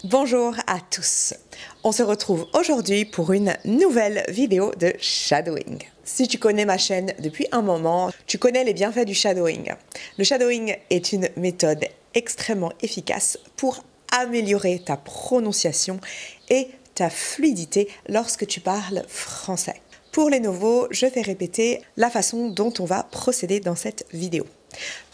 Bonjour à tous, on se retrouve aujourd'hui pour une nouvelle vidéo de shadowing. Si tu connais ma chaîne depuis un moment, tu connais les bienfaits du shadowing. Le shadowing est une méthode extrêmement efficace pour améliorer ta prononciation et ta fluidité lorsque tu parles français. Pour les nouveaux, je vais répéter la façon dont on va procéder dans cette vidéo.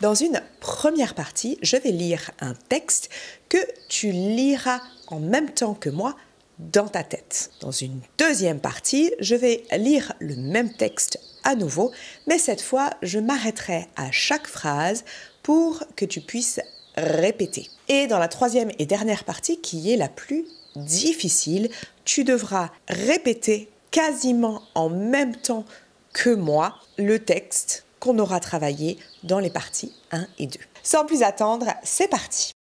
Dans une première partie, je vais lire un texte que tu liras en même temps que moi dans ta tête. Dans une deuxième partie, je vais lire le même texte à nouveau, mais cette fois, je m'arrêterai à chaque phrase pour que tu puisses répéter. Et dans la troisième et dernière partie, qui est la plus difficile, tu devras répéter quasiment en même temps que moi le texte qu'on aura travaillé dans les parties 1 et 2. Sans plus attendre, c'est parti!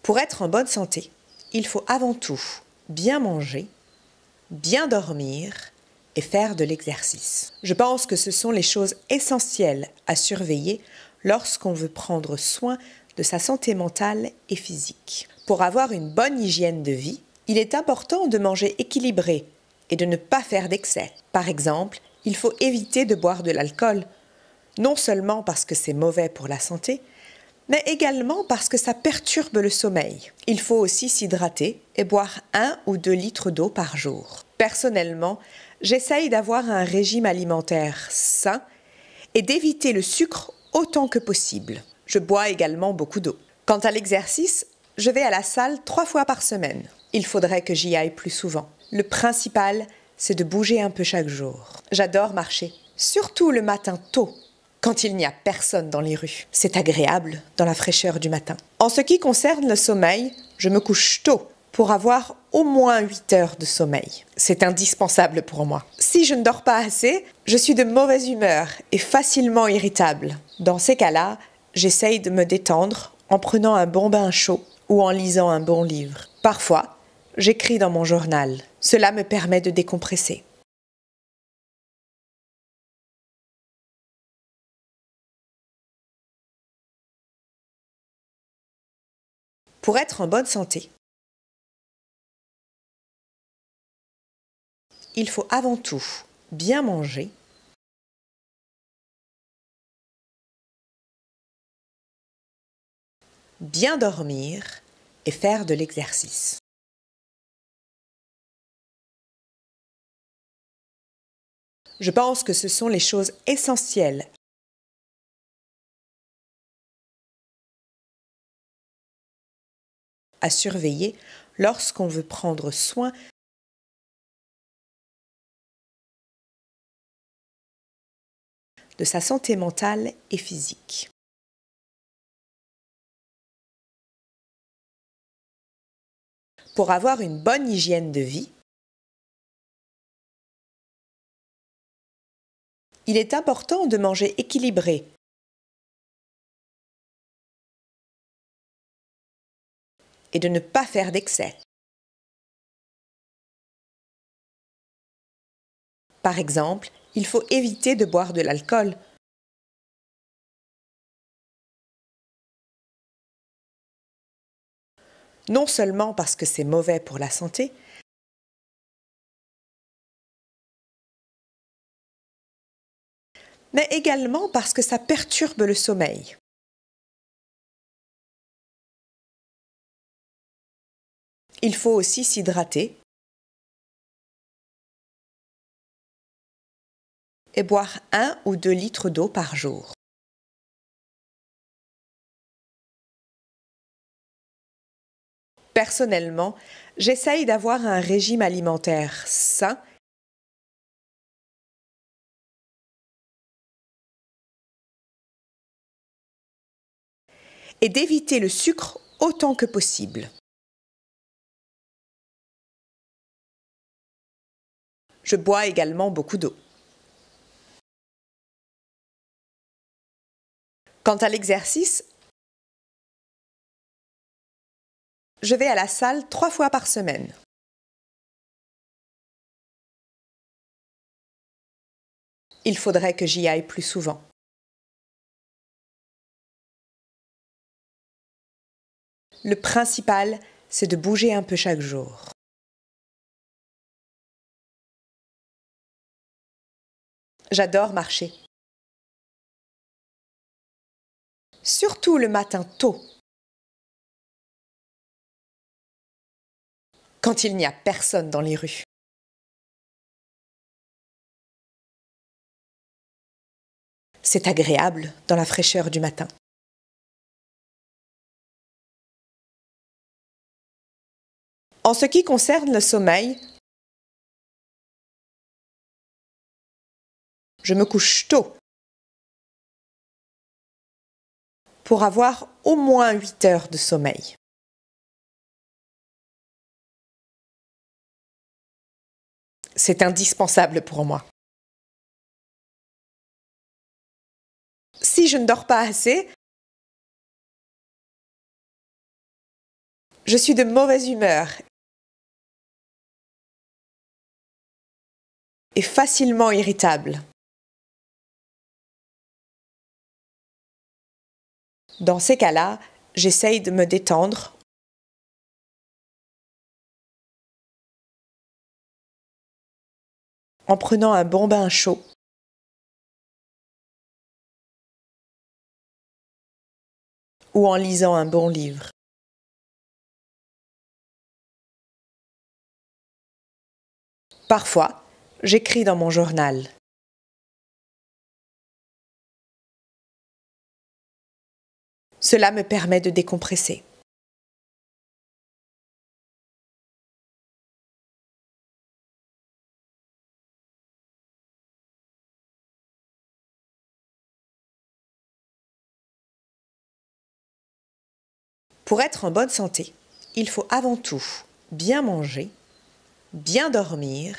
Pour être en bonne santé, il faut avant tout bien manger, bien dormir et faire de l'exercice. Je pense que ce sont les choses essentielles à surveiller lorsqu'on veut prendre soin de sa santé mentale et physique. Pour avoir une bonne hygiène de vie, il est important de manger équilibré et de ne pas faire d'excès. Par exemple, il faut éviter de boire de l'alcool, non seulement parce que c'est mauvais pour la santé, mais également parce que ça perturbe le sommeil. Il faut aussi s'hydrater et boire 1 ou 2 litres d'eau par jour. Personnellement, j'essaye d'avoir un régime alimentaire sain et d'éviter le sucre autant que possible. Je bois également beaucoup d'eau. Quant à l'exercice, je vais à la salle 3 fois par semaine. Il faudrait que j'y aille plus souvent. Le principal, c'est de bouger un peu chaque jour. J'adore marcher, surtout le matin tôt, quand il n'y a personne dans les rues. C'est agréable dans la fraîcheur du matin. En ce qui concerne le sommeil, je me couche tôt pour avoir au moins 8 heures de sommeil. C'est indispensable pour moi. Si je ne dors pas assez, je suis de mauvaise humeur et facilement irritable. Dans ces cas-là, j'essaye de me détendre en prenant un bon bain chaud ou en lisant un bon livre. Parfois, j'écris dans mon journal. Cela me permet de décompresser. Pour être en bonne santé, il faut avant tout bien manger, bien dormir et faire de l'exercice. Je pense que ce sont les choses essentielles à surveiller lorsqu'on veut prendre soin de sa santé mentale et physique. Pour avoir une bonne hygiène de vie, il est important de manger équilibré et de ne pas faire d'excès. Par exemple, il faut éviter de boire de l'alcool, non seulement parce que c'est mauvais pour la santé, mais également parce que ça perturbe le sommeil. Il faut aussi s'hydrater et boire 1 ou 2 litres d'eau par jour. Personnellement, j'essaye d'avoir un régime alimentaire sain et d'éviter le sucre autant que possible. Je bois également beaucoup d'eau. Quant à l'exercice, je vais à la salle 3 fois par semaine. Il faudrait que j'y aille plus souvent. Le principal, c'est de bouger un peu chaque jour. J'adore marcher. Surtout le matin tôt, quand il n'y a personne dans les rues. C'est agréable dans la fraîcheur du matin. En ce qui concerne le sommeil, je me couche tôt pour avoir au moins 8 heures de sommeil. C'est indispensable pour moi. Si je ne dors pas assez, je suis de mauvaise humeur et facilement irritable. Dans ces cas-là, j'essaye de me détendre en prenant un bon bain chaud ou en lisant un bon livre. Parfois, j'écris dans mon journal. Cela me permet de décompresser. Pour être en bonne santé, il faut avant tout bien manger, bien dormir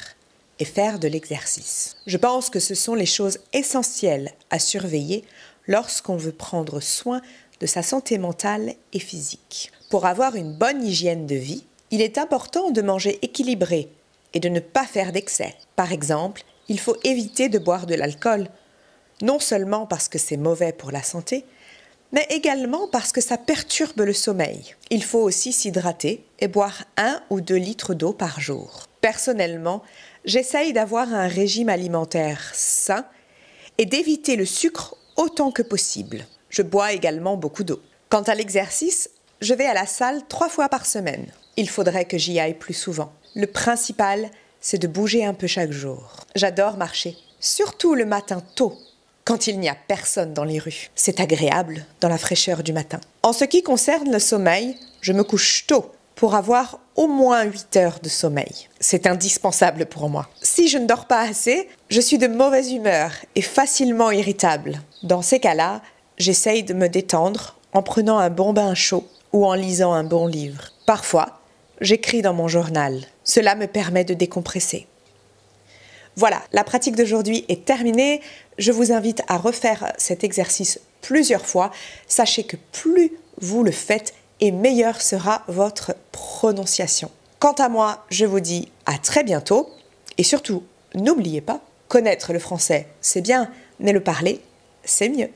et faire de l'exercice. Je pense que ce sont les choses essentielles à surveiller lorsqu'on veut prendre soin de sa santé mentale et physique. Pour avoir une bonne hygiène de vie, il est important de manger équilibré et de ne pas faire d'excès. Par exemple, il faut éviter de boire de l'alcool, non seulement parce que c'est mauvais pour la santé, mais également parce que ça perturbe le sommeil. Il faut aussi s'hydrater et boire 1 ou 2 litres d'eau par jour. Personnellement, j'essaye d'avoir un régime alimentaire sain et d'éviter le sucre autant que possible. Je bois également beaucoup d'eau. Quant à l'exercice, je vais à la salle 3 fois par semaine. Il faudrait que j'y aille plus souvent. Le principal, c'est de bouger un peu chaque jour. J'adore marcher, surtout le matin tôt, quand il n'y a personne dans les rues. C'est agréable dans la fraîcheur du matin. En ce qui concerne le sommeil, je me couche tôt pour avoir au moins 8 heures de sommeil. C'est indispensable pour moi. Si je ne dors pas assez, je suis de mauvaise humeur et facilement irritable. Dans ces cas-là, j'essaye de me détendre en prenant un bon bain chaud ou en lisant un bon livre. Parfois, j'écris dans mon journal. Cela me permet de décompresser. Voilà, la pratique d'aujourd'hui est terminée. Je vous invite à refaire cet exercice plusieurs fois. Sachez que plus vous le faites, et meilleure sera votre prononciation. Quant à moi, je vous dis à très bientôt. Et surtout, n'oubliez pas, connaître le français, c'est bien, mais le parler, c'est mieux.